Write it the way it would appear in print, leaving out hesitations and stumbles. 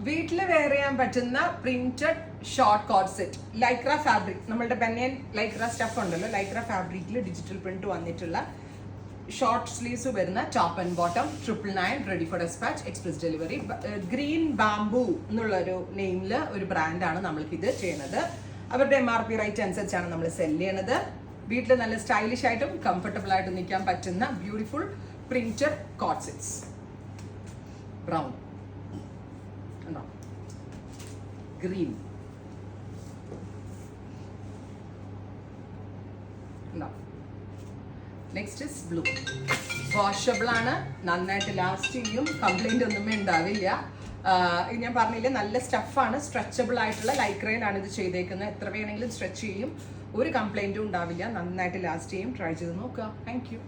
വീട്ടിൽ വെയർ ചെയ്യാൻ പറ്റുന്ന printed short coat set, Lycra fabric, നമ്മളുടെ ബനിയൻ ലൈക്ര സ്റ്റഫ് ഉണ്ടല്ലോ, ലൈക്ര ഫാബ്രിക്കിൽ ഡിജിറ്റൽ പ്രിന്റ് വന്നിട്ടുള്ള ഷോർട്ട് സ്ലീവ്സ് വരുന്ന top and bottom 999, ready for dispatch, express delivery. Green bamboo എന്നുള്ളൊരു നെയിമിൽ ഒരു ബ്രാൻഡാണ് നമ്മൾക്ക് ഇത് ചെയ്യുന്നത്. അവരുടെ MRP റേറ്റ് അനുസരിച്ചാണ് നമ്മൾ സെല് ചെയ്യണത്. വീട്ടിൽ നല്ല സ്റ്റൈലിഷ് ആയിട്ടും കംഫർട്ടബിൾ ആയിട്ടും നിൽക്കാൻ പറ്റുന്ന beautiful printed coat sets. Brown, green, next is blue. Washable ആണ്, നന്നായിട്ട് ലാസ്റ്റ് ചെയ്യും, കംപ്ലൈന്റ് ഒന്നുമേ ഉണ്ടാവില്ല. ഞാൻ പറഞ്ഞില്ലേ, നല്ല സ്റ്റഫാണ്, സ്ട്രെച്ചബിൾ ആയിട്ടുള്ള ലൈക്രയിലാണ് ഇത് ചെയ്തേക്കുന്നത്. എത്ര വേണമെങ്കിലും സ്ട്രെച്ച് ചെയ്യും, ഒരു കംപ്ലൈന്റും ഉണ്ടാവില്ല, നന്നായിട്ട് ലാസ്റ്റ് ചെയ്യും. ട്രൈ ചെയ്ത് നോക്കുക. Thank you.